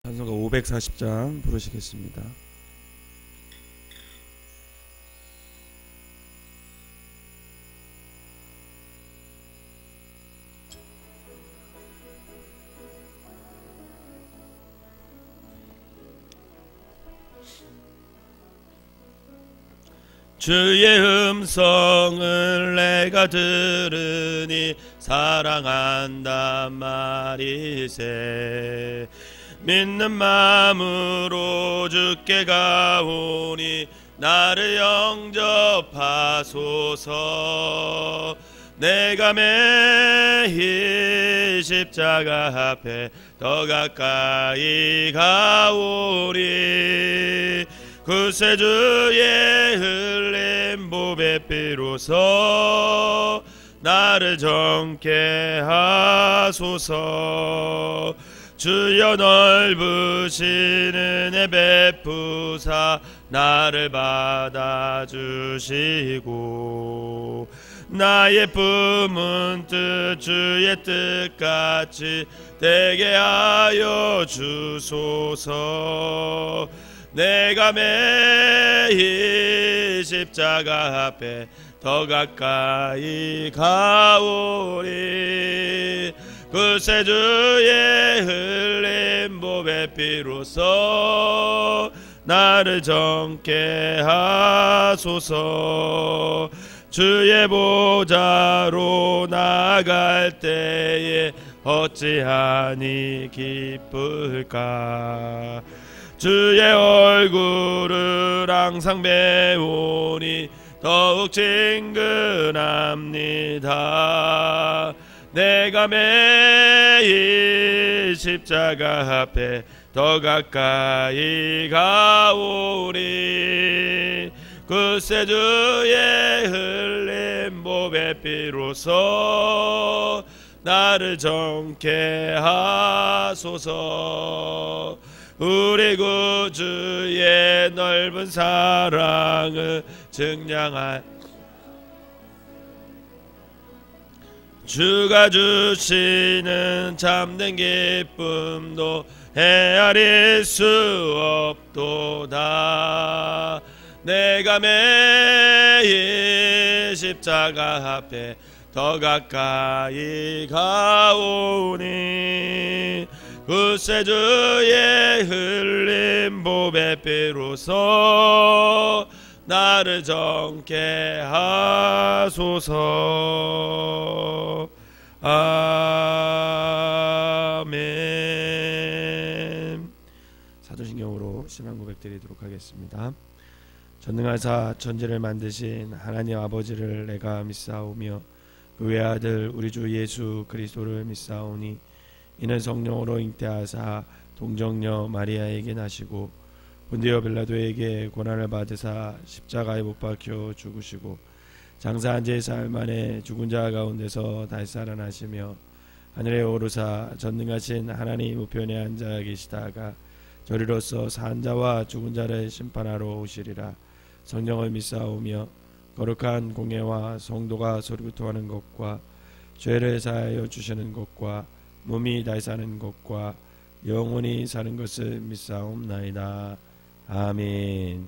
찬송가 540장 부르시겠습니다. 주의 음성을 내가 들으니 사랑한단 말이세. 믿는 마음으로 주께 가오니 나를 영접하소서. 내가 매일 십자가 앞에 더 가까이 가오리. 구세주의 흘린 보배 피로써 나를 정케 하소서. 주여 넓으신 은혜 베푸사 나를 받아주시고 나의 품은 뜻 주의 뜻같이 되게 하여 주소서. 내가 매일 십자가 앞에 더 가까이 가오리. 구세주의 흘린 보배 피로써 나를 정케 하소서. 주의 보좌로 나갈 때에 어찌하니 기쁠까. 주의 얼굴을 항상 배우니 더욱 친근합니다. 내가 매일 십자가 앞에 더 가까이 가오리. 구세주의 흘린 보배 피로써 나를 정케 하소서. 우리 구주의 넓은 사랑을 증량할 주가 주시는 참된 기쁨도 헤아릴 수 없도다. 내가 매일 십자가 앞에 더 가까이 가오니. 구세주의 흘린 보배 피로써 나를 정케 하소서. 아멘. 사도신경으로 신앙 고백 드리도록 하겠습니다. 전능하사 천지를 만드신 하나님 아버지를 내가 믿사오며 그 외아들 우리 주 예수 그리스도를 믿사오니 이는 성령으로 잉태하사 동정녀 마리아에게 나시고 본디오 빌라도에게 고난을 받으사 십자가에 못 박혀 죽으시고 장사한 지 사흘 만에 죽은 자 가운데서 다시 살아나시며 하늘에 오르사 전능하신 하나님 우편에 앉아 계시다가 저리로서 산 자와 죽은 자를 심판하러 오시리라. 성령을 믿사오며 거룩한 공예와 성도가 소리부터 것과 죄를 사하여 주시는 것과 몸이 다시 사는 것과 영원히 사는 것을 믿사옵나이다. 아멘.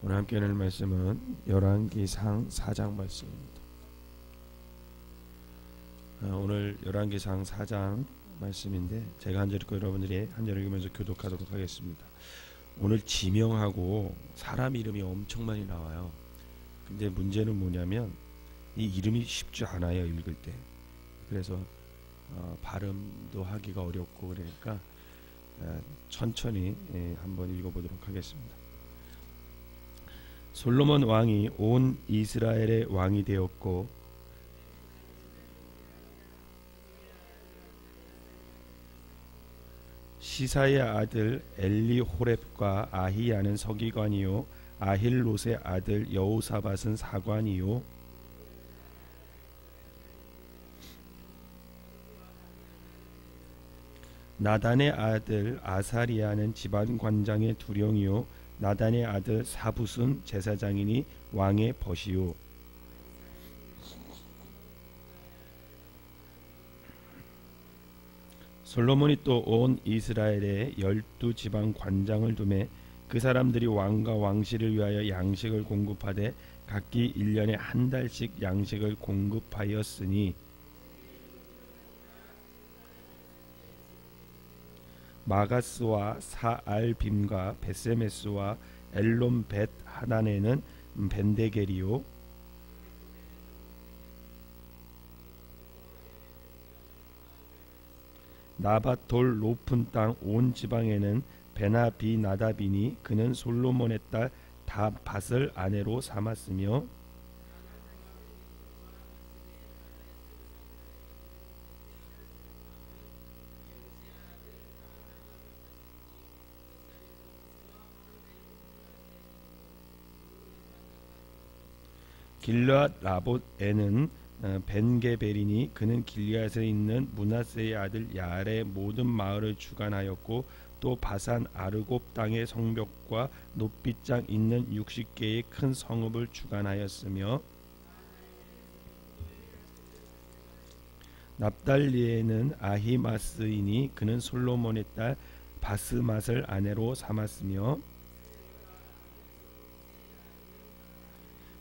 오늘 함께 나눌 말씀은 열왕기상 4장 말씀입니다. 오늘 열왕기상 4장 말씀인데 제가 한 절 읽고 여러분들이 한 절 읽으면서 교독하도록 하겠습니다. 오늘 지명하고 사람 이름이 엄청 많이 나와요. 근데 문제는 뭐냐면 이 이름이 쉽지 않아요, 읽을 때. 그래서 발음도 하기가 어렵고 그러니까 천천히 한번 읽어보도록 하겠습니다. 솔로몬 왕이 온 이스라엘의 왕이 되었고 시사의 아들 엘리호렙과 아히야는 서기관이요 아힐롯의 아들 여호사밧은 사관이요 나단의 아들 아사리아는 집안관장의 두령이요 나단의 아들 사붓은 제사장이니 왕의 벗이요 솔로몬이 또 온 이스라엘에 12지방 관장을 두매 그 사람들이 왕과 왕실을 위하여 양식을 공급하되 각기 1년에 한 달씩 양식을 공급하였으니 마가스와 사알빔과 베세메스와 엘론 벳 하단에는 벤데겔이요 나밧돌 높은 땅 온 지방에는 베나비나답이니 그는 솔로몬의 딸 다밧을 아내로 삼았으며 길르앗 라봇에는 벤게벨이니 그는 길르앗에 있는 므낫세의 아들 야알의 모든 마을을 주관하였고 또 바산 아르곱 땅의 성벽과 높이장 있는 60개의 큰 성읍을 주관하였으며 납달리에는 아히마스이니 그는 솔로몬의 딸 바스맛을 아내로 삼았으며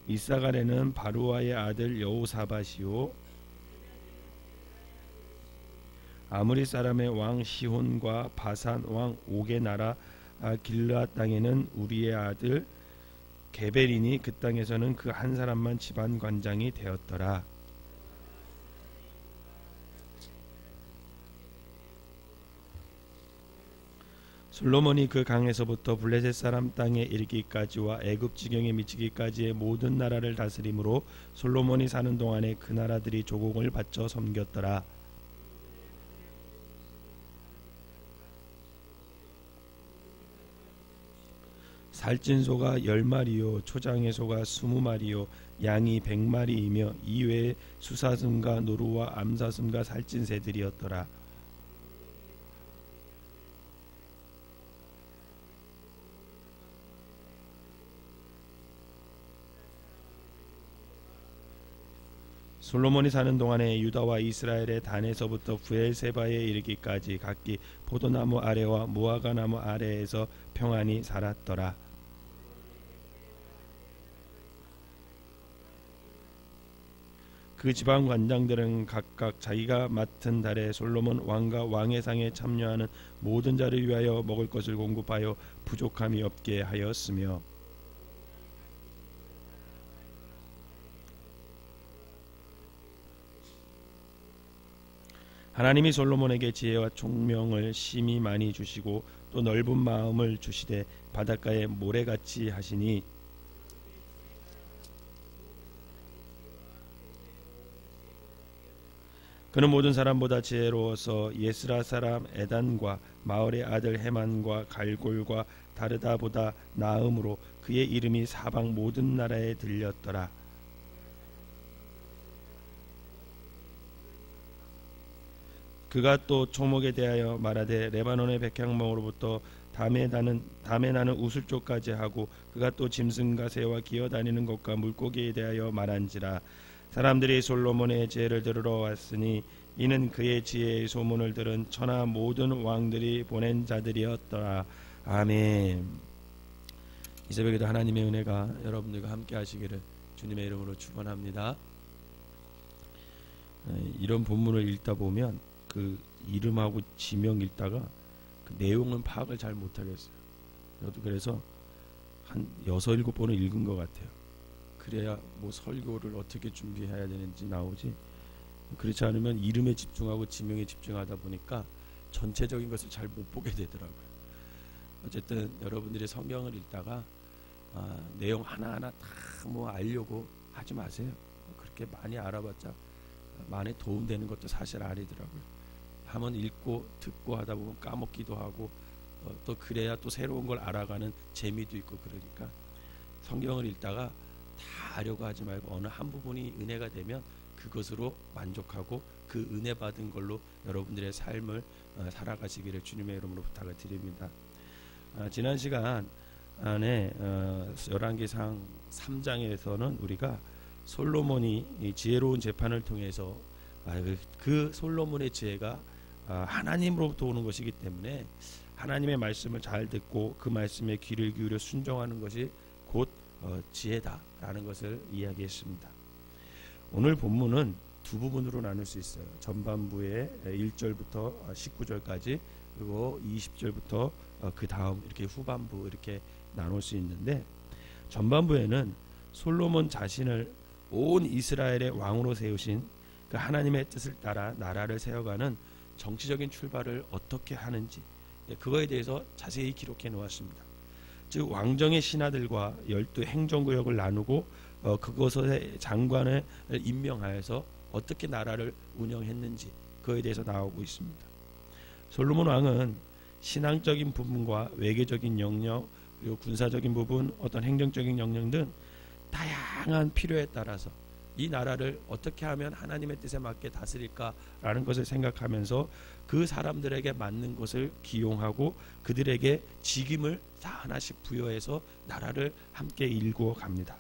이사갈에는 바루아의 아들 여호사밧이요 아무리 사람의 왕 시혼과 바산 왕 옥의 나라 길르앗 땅에는 우리의 아들 게벨이니 그 땅에서는 그 한 사람만 집안 관장이 되었더라. 솔로몬이 그 강에서부터 블레셋 사람 땅에 이르기까지와 애굽 지경에 미치기까지의 모든 나라를 다스림으로 솔로몬이 사는 동안에 그 나라들이 조공을 바쳐 섬겼더라. 살찐소가 10마리요 초장의 소가 20마리요 양이 100마리이며 이외에 수사슴과 노루와 암사슴과 살찐 새들이었더라. 솔로몬이 사는 동안에 유다와 이스라엘의 단에서부터 브엘세바에 이르기까지 각기 포도나무 아래와 무화과 나무 아래에서 평안히 살았더라. 그 지방 관장들은 각각 자기가 맡은 달에 솔로몬 왕과 왕의 상에 참여하는 모든 자를 위하여 먹을 것을 공급하여 부족함이 없게 하였으며 하나님이 솔로몬에게 지혜와 총명을 심히 많이 주시고 또 넓은 마음을 주시되 바닷가에 모래같이 하시니 그는 모든 사람보다 지혜로워서 예스라 사람 에단과 마을의 아들 헤만과 갈골과 다르다보다 나음으로 그의 이름이 사방 모든 나라에 들렸더라. 그가 또 초목에 대하여 말하되 레바논의 백향목으로부터 담에 나는 우슬쪽까지 하고 그가 또 짐승과 새와 기어다니는 것과 물고기에 대하여 말한지라. 사람들이 솔로몬의 지혜를 들으러 왔으니 이는 그의 지혜의 소문을 들은 천하 모든 왕들이 보낸 자들이었더라. 아멘. 이 새벽에도 하나님의 은혜가 여러분들과 함께 하시기를 주님의 이름으로 축원합니다. 이런 본문을 읽다 보면 그 이름하고 지명 읽다가 그 내용은 파악을 잘 못하겠어요. 저도 그래서 한 6-7번을 읽은 것 같아요. 그래야 뭐 설교를 어떻게 준비해야 되는지 나오지. 그렇지 않으면 이름에 집중하고 지명에 집중하다 보니까 전체적인 것을 잘 못 보게 되더라고요. 어쨌든 여러분들이 성경을 읽다가 내용 하나하나 다 뭐 알려고 하지 마세요. 그렇게 많이 알아봤자 많이 도움되는 것도 사실 아니더라고요. 한번 읽고 듣고 하다 보면 까먹기도 하고 또 그래야 또 새로운 걸 알아가는 재미도 있고 그러니까 성경을 읽다가 다 하려고 하지 말고 어느 한 부분이 은혜가 되면 그것으로 만족하고 그 은혜 받은 걸로 여러분들의 삶을 살아가시기를 주님의 이름으로 부탁을 드립니다. 지난 시간에 열왕기상 3장에서는 우리가 솔로몬이 지혜로운 재판을 통해서 그 솔로몬의 지혜가 하나님으로부터 오는 것이기 때문에 하나님의 말씀을 잘 듣고 그 말씀에 귀를 기울여 순종하는 것이 곧 지혜다라는 것을 이야기했습니다. 오늘 본문은 두 부분으로 나눌 수 있어요. 전반부에 1절부터 19절까지, 그리고 20절부터 그 다음 이렇게 후반부 이렇게 나눌 수 있는데, 전반부에는 솔로몬 자신을 온 이스라엘의 왕으로 세우신 그 하나님의 뜻을 따라 나라를 세워가는 정치적인 출발을 어떻게 하는지, 그거에 대해서 자세히 기록해 놓았습니다. 즉 왕정의 신하들과 12 행정구역을 나누고 그곳의 장관을 임명하여서 어떻게 나라를 운영했는지, 그거에 대해서 나오고 있습니다. 솔로몬 왕은 신앙적인 부분과 외교적인 영역, 그리고 군사적인 부분, 어떤 행정적인 영역 등 다양한 필요에 따라서 이 나라를 어떻게 하면 하나님의 뜻에 맞게 다스릴까라는 것을 생각하면서 그 사람들에게 맞는 것을 기용하고 그들에게 직임을 다 하나씩 부여해서 나라를 함께 일구어 갑니다.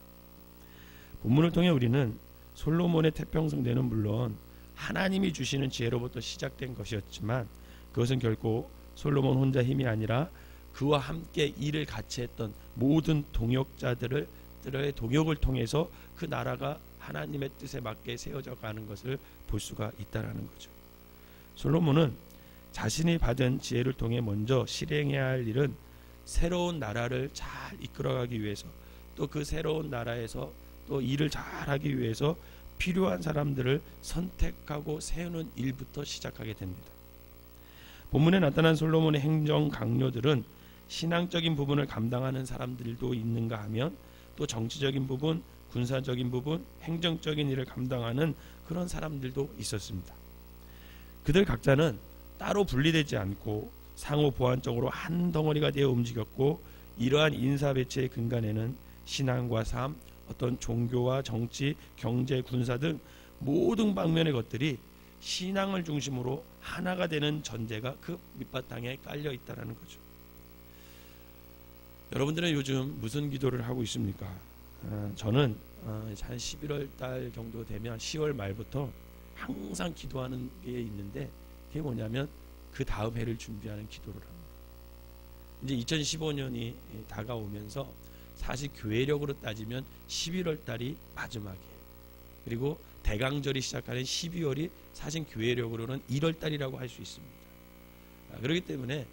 본문을 통해 우리는 솔로몬의 태평성대는 물론 하나님이 주시는 지혜로부터 시작된 것이었지만, 그것은 결코 솔로몬 혼자 힘이 아니라 그와 함께 일을 같이 했던 모든 동역자들의 동역을 통해서 그 나라가 하나님의 뜻에 맞게 세워져 가는 것을 볼 수가 있다는 거죠. 솔로몬은 자신이 받은 지혜를 통해 먼저 실행해야 할 일은 새로운 나라를 잘 이끌어가기 위해서, 또 그 새로운 나라에서 또 일을 잘하기 위해서 필요한 사람들을 선택하고 세우는 일부터 시작하게 됩니다. 본문에 나타난 솔로몬의 행정 강요들은 신앙적인 부분을 감당하는 사람들도 있는가 하면 또 정치적인 부분, 군사적인 부분, 행정적인 일을 감당하는 그런 사람들도 있었습니다. 그들 각자는 따로 분리되지 않고 상호 보완적으로 한 덩어리가 되어 움직였고, 이러한 인사 배치의 근간에는 신앙과 삶, 어떤 종교와 정치, 경제, 군사 등 모든 방면의 것들이 신앙을 중심으로 하나가 되는 전제가 그 밑바탕에 깔려 있다는 거죠. 여러분들은 요즘 무슨 기도를 하고 있습니까? 저는 한 11월 달 정도 되면 10월 말부터 항상 기도하는 게 있는데, 그게 뭐냐면 그 다음 해를 준비하는 기도를 합니다. 이제 2015년이 다가오면서 사실 교회력으로 따지면 11월 달이 마지막이에요. 그리고 대강절이 시작하는 12월이 사실 교회력으로는 1월 달이라고 할 수 있습니다. 그렇기 때문에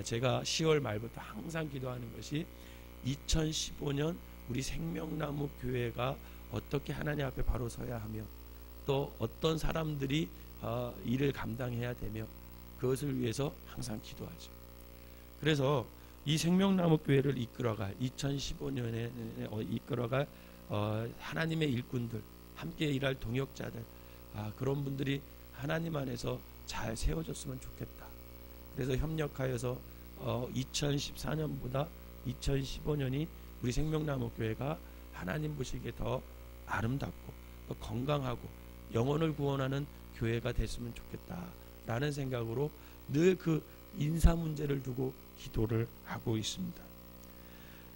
제가 10월 말부터 항상 기도하는 것이 2015년 우리 생명나무 교회가 어떻게 하나님 앞에 바로 서야 하며, 또 어떤 사람들이 일을 감당해야 되며, 그것을 위해서 항상 기도하죠. 그래서 이 생명나무 교회를 이끌어갈 2015년에 이끌어갈 하나님의 일꾼들, 함께 일할 동역자들, 그런 분들이 하나님 안에서 잘 세워졌으면 좋겠다. 그래서 협력하여서 2014년보다 2015년이 우리 생명나무 교회가 하나님 보시기에 더 아름답고 더 건강하고 영혼을 구원하는 교회가 됐으면 좋겠다라는 생각으로 늘 그 인사 문제를 두고 기도를 하고 있습니다.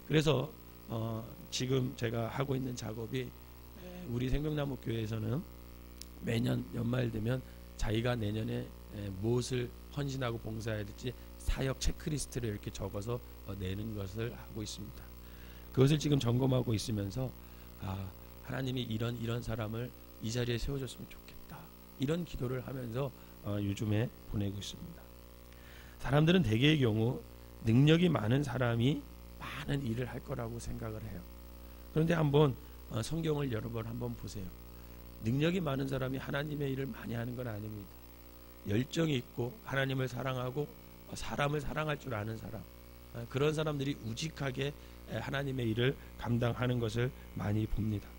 그래서 지금 제가 하고 있는 작업이, 우리 생명나무 교회에서는 매년 연말 되면 자기가 내년에 무엇을 헌신하고 봉사해야 될지 사역 체크리스트를 이렇게 적어서 내는 것을 하고 있습니다. 그것을 지금 점검하고 있으면서 하나님이 이런 사람을 이 자리에 세워줬으면 좋겠다, 이런 기도를 하면서 요즘에 보내고 있습니다. 사람들은 대개의 경우 능력이 많은 사람이 많은 일을 할 거라고 생각을 해요. 그런데 한번 성경을 여러 번 한번 보세요. 능력이 많은 사람이 하나님의 일을 많이 하는 건 아닙니다. 열정이 있고 하나님을 사랑하고 사람을 사랑할 줄 아는 사람, 그런 사람들이 우직하게 하나님의 일을 감당하는 것을 많이 봅니다.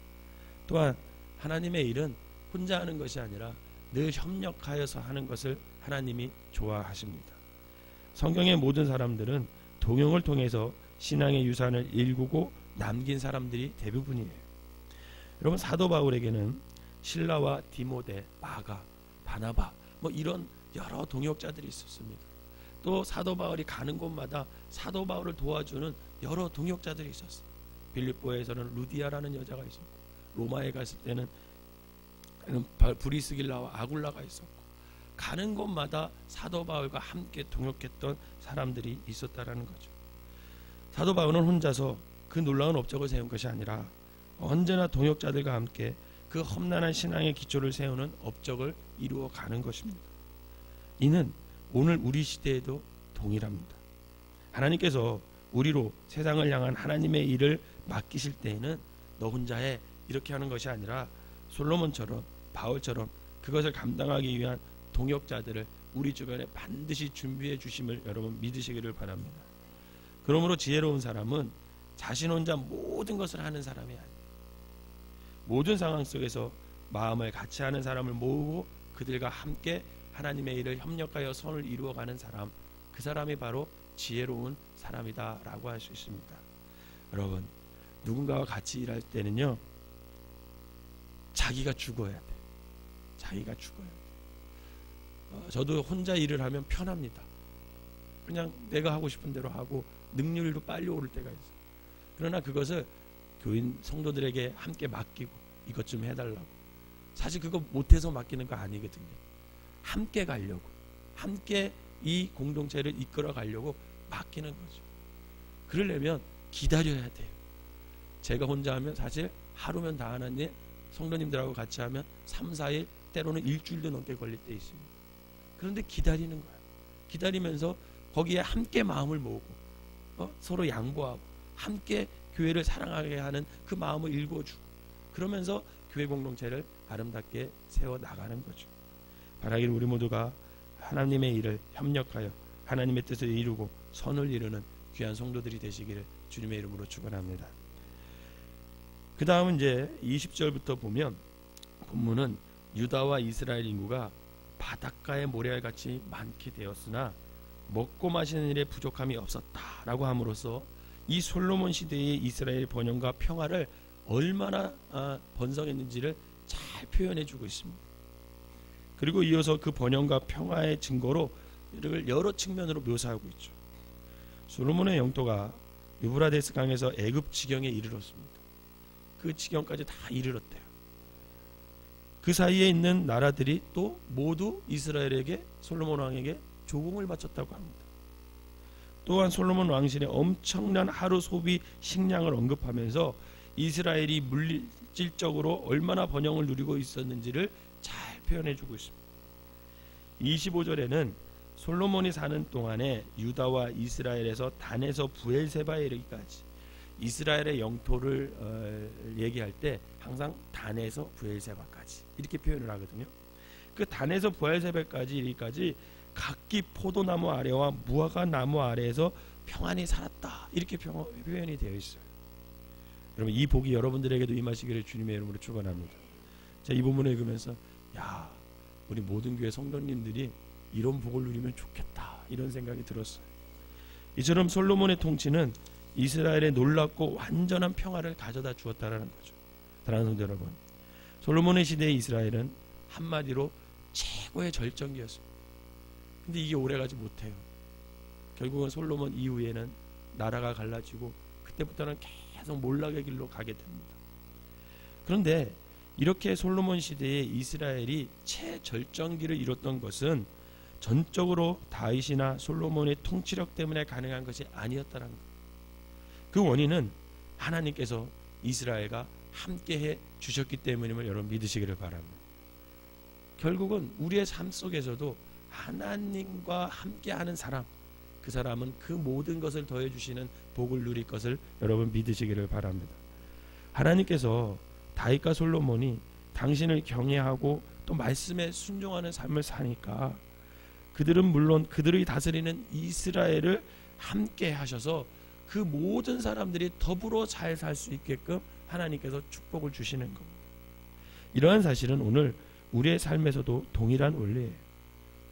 또한 하나님의 일은 혼자 하는 것이 아니라 늘 협력하여서 하는 것을 하나님이 좋아하십니다. 성경의 모든 사람들은 동역을 통해서 신앙의 유산을 일구고 남긴 사람들이 대부분이에요. 여러분, 사도 바울에게는 실라와 디모데, 마가, 바나바 이런 여러 동역자들이 있었습니다. 또 사도 바울이 가는 곳마다 사도 바울을 도와주는 여러 동역자들이 있었어요. 빌립보에서는 루디아라는 여자가 있었고, 로마에 갔을 때는 브리스길라와 아굴라가 있었고, 가는 곳마다 사도 바울과 함께 동역했던 사람들이 있었다라는 거죠. 사도 바울은 혼자서 그 놀라운 업적을 세운 것이 아니라 언제나 동역자들과 함께 그 험난한 신앙의 기초를 세우는 업적을 이루어 가는 것입니다. 이는 오늘 우리 시대에도 동일합니다. 하나님께서 우리로 세상을 향한 하나님의 일을 맡기실 때에는 너 혼자 해 이렇게 하는 것이 아니라 솔로몬처럼 바울처럼 그것을 감당하기 위한 동역자들을 우리 주변에 반드시 준비해 주심을 여러분 믿으시기를 바랍니다. 그러므로 지혜로운 사람은 자신 혼자 모든 것을 하는 사람이 아니에요. 모든 상황 속에서 마음을 같이 하는 사람을 모으고 그들과 함께 하나님의 일을 협력하여 선을 이루어가는 사람, 그 사람이 바로 지혜로운 사람이다 라고 할 수 있습니다. 여러분, 누군가와 같이 일할 때는요, 자기가 죽어야 돼요. 자기가 죽어야 돼요. 저도 혼자 일을 하면 편합니다. 그냥 내가 하고 싶은 대로 하고 능률도 빨리 오를 때가 있어요. 그러나 그것을 교인 성도들에게 함께 맡기고 이것 좀 해달라고, 사실 그거 못해서 맡기는 거 아니거든요. 함께 가려고, 함께 이 공동체를 이끌어 가려고 맡기는 거죠. 그러려면 기다려야 돼요. 제가 혼자 하면 사실 하루면 다 하는 일, 성도님들하고 같이 하면 3, 4일 때로는 일주일도 넘게 걸릴 때 있습니다. 그런데 기다리는 거예요. 기다리면서 거기에 함께 마음을 모으고 서로 양보하고 함께 교회를 사랑하게 하는 그 마음을 일궈주고, 그러면서 교회 공동체를 아름답게 세워나가는 거죠. 바라기를 우리 모두가 하나님의 일을 협력하여 하나님의 뜻을 이루고 선을 이루는 귀한 성도들이 되시기를 주님의 이름으로 축원합니다. 그 다음은 이제 20절부터 보면 본문은 유다와 이스라엘 인구가 바닷가의 모래알같이 많게 되었으나 먹고 마시는 일에 부족함이 없었다라고 함으로써 이 솔로몬 시대의 이스라엘 번영과 평화를 얼마나 번성했는지를 잘 표현해주고 있습니다. 그리고 이어서 그 번영과 평화의 증거로 이를 여러 측면으로 묘사하고 있죠. 솔로몬의 영토가 유브라데스 강에서 애굽 지경에 이르렀습니다. 그 지경까지 다 이르렀대요. 그 사이에 있는 나라들이 또 모두 이스라엘에게, 솔로몬 왕에게 조공을 바쳤다고 합니다. 또한 솔로몬 왕실의 엄청난 하루 소비 식량을 언급하면서 이스라엘이 물질적으로 얼마나 번영을 누리고 있었는지를 잘 표현해주고 있습니다. 25절에는 솔로몬이 사는 동안에 유다와 이스라엘에서 단에서 부엘세바에 이르기까지, 이스라엘의 영토를 얘기할 때 항상 단에서 부엘세바까지 이렇게 표현을 하거든요. 그 단에서 부엘세바까지 이르기까지 각기 포도나무 아래와 무화과 나무 아래에서 평안히 살았다, 이렇게 표현이 되어 있어요. 여러분, 이 복이 여러분들에게도 임하시기를 주님의 이름으로 축원합니다. 자, 이 본문을 읽으면서 야, 우리 모든 교회 성도님들이 이런 복을 누리면 좋겠다, 이런 생각이 들었어요. 이처럼 솔로몬의 통치는 이스라엘의 놀랍고 완전한 평화를 가져다 주었다라는 거죠. 사랑하는 성도 여러분, 솔로몬의 시대의 이스라엘은 한마디로 최고의 절정기였습니다. 근데 이게 오래가지 못해요. 결국은 솔로몬 이후에는 나라가 갈라지고 그때부터는 계속 몰락의 길로 가게 됩니다. 그런데 이렇게 솔로몬 시대에 이스라엘이 최절정기를 이뤘던 것은 전적으로 다윗이나 솔로몬의 통치력 때문에 가능한 것이 아니었다는 것. 그 원인은 하나님께서 이스라엘과 함께해 주셨기 때문임을 여러분 믿으시기를 바랍니다. 결국은 우리의 삶 속에서도 하나님과 함께하는 사람, 그 사람은 그 모든 것을 더해 주시는 복을 누릴 것을 여러분 믿으시기를 바랍니다. 하나님께서 다윗과 솔로몬이 당신을 경외하고 또 말씀에 순종하는 삶을 사니까 그들은 물론 그들이 다스리는 이스라엘을 함께 하셔서 그 모든 사람들이 더불어 잘 살 수 있게끔 하나님께서 축복을 주시는 겁니다. 이러한 사실은 오늘 우리의 삶에서도 동일한 원리예요.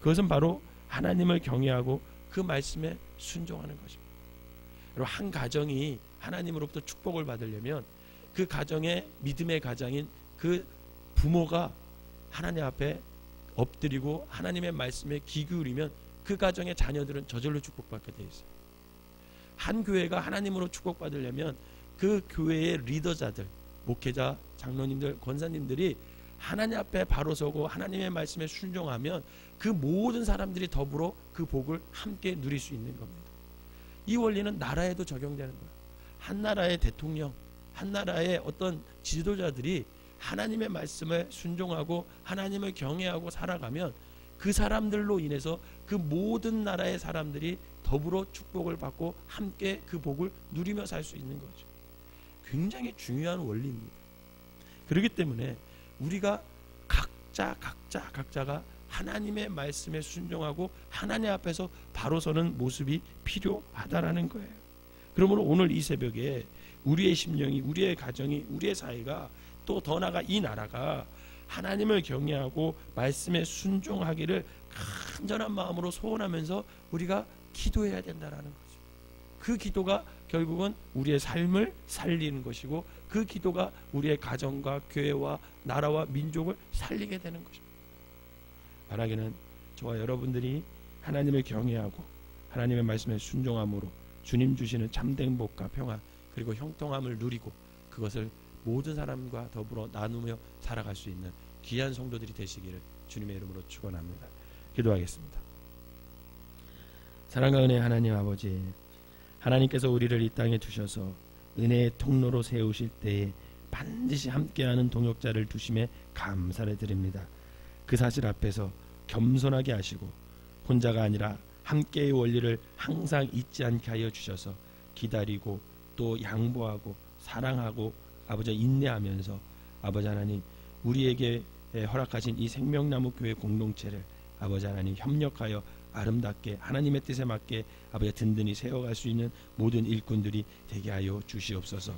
그것은 바로 하나님을 경외하고 그 말씀에 순종하는 것입니다. 여러분, 한 가정이 하나님으로부터 축복을 받으려면 그 가정의 믿음의 가장인 그 부모가 하나님 앞에 엎드리고 하나님의 말씀에 귀 기울이면 그 가정의 자녀들은 저절로 축복받게 되어 있어요. 한 교회가 하나님으로 축복받으려면 그 교회의 리더자들, 목회자, 장로님들, 권사님들이 하나님 앞에 바로 서고 하나님의 말씀에 순종하면 그 모든 사람들이 더불어 그 복을 함께 누릴 수 있는 겁니다. 이 원리는 나라에도 적용되는 거예요. 한 나라의 대통령, 한 나라의 어떤 지도자들이 하나님의 말씀에 순종하고 하나님을 경외하고 살아가면 그 사람들로 인해서 그 모든 나라의 사람들이 더불어 축복을 받고 함께 그 복을 누리며 살 수 있는 거죠. 굉장히 중요한 원리입니다. 그렇기 때문에 우리가 각자가 하나님의 말씀에 순종하고 하나님 앞에서 바로 서는 모습이 필요하다라는 거예요. 그러므로 오늘 이 새벽에 우리의 심령이, 우리의 가정이, 우리의 사회가 또 더 나아가 이 나라가 하나님을 경외하고 말씀에 순종하기를 간절한 마음으로 소원하면서 우리가 기도해야 된다라는 거죠. 그 기도가 결국은 우리의 삶을 살리는 것이고 그 기도가 우리의 가정과 교회와 나라와 민족을 살리게 되는 것입니다. 바라기는 저와 여러분들이 하나님을 경외하고 하나님의 말씀에 순종함으로 주님 주시는 참된 복과 평화 그리고 형통함을 누리고 그것을 모든 사람과 더불어 나누며 살아갈 수 있는 귀한 성도들이 되시기를 주님의 이름으로 축원합니다. 기도하겠습니다. 사랑과 은혜의 하나님 아버지, 하나님께서 우리를 이 땅에 두셔서 은혜의 통로로 세우실 때에 반드시 함께하는 동역자를 두심에 감사를 드립니다. 그 사실 앞에서 겸손하게 하시고 혼자가 아니라 함께의 원리를 항상 잊지 않게 하여 주셔서 기다리고 또 양보하고 사랑하고 아버지 인내하면서 아버지 하나님 우리에게 허락하신 이 생명나무 교회 공동체를 아버지 하나님 협력하여 아름답게 하나님의 뜻에 맞게 아버지 든든히 세워갈 수 있는 모든 일꾼들이 되게 하여 주시옵소서.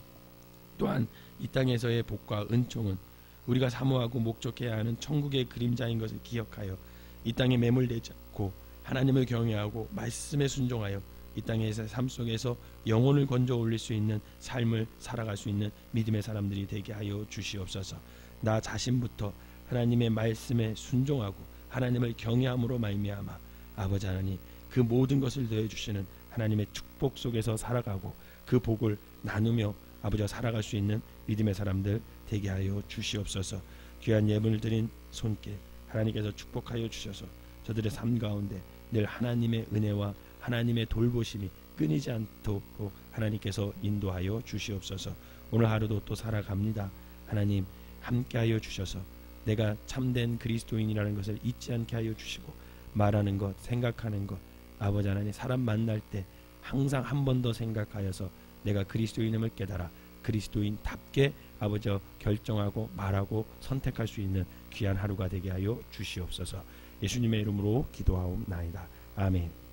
또한 이 땅에서의 복과 은총은 우리가 사모하고 목적해야 하는 천국의 그림자인 것을 기억하여 이 땅에 매몰되지 않고 하나님을 경외하고 말씀에 순종하여 이 땅에서 삶 속에서 영혼을 건져 올릴 수 있는 삶을 살아갈 수 있는 믿음의 사람들이 되게 하여 주시옵소서. 나 자신부터 하나님의 말씀에 순종하고 하나님을 경외함으로 말미암아 아버지 하나님 그 모든 것을 더해주시는 하나님의 축복 속에서 살아가고 그 복을 나누며 아버지와 살아갈 수 있는 믿음의 사람들 되게 하여 주시옵소서. 귀한 예물을 드린 손길 하나님께서 축복하여 주셔서 저들의 삶 가운데 늘 하나님의 은혜와 하나님의 돌보심이 끊이지 않도록 하나님께서 인도하여 주시옵소서. 오늘 하루도 또 살아갑니다. 하나님 함께하여 주셔서 내가 참된 그리스도인이라는 것을 잊지 않게 하여 주시고 말하는 것, 생각하는 것 아버지 하나님 사람 만날 때 항상 한 번 더 생각하여서 내가 그리스도인임을 깨달아 그리스도인답게 아버지 결정하고 말하고 선택할 수 있는 귀한 하루가 되게 하여 주시옵소서. 예수님의 이름으로 기도하옵나이다. 아멘.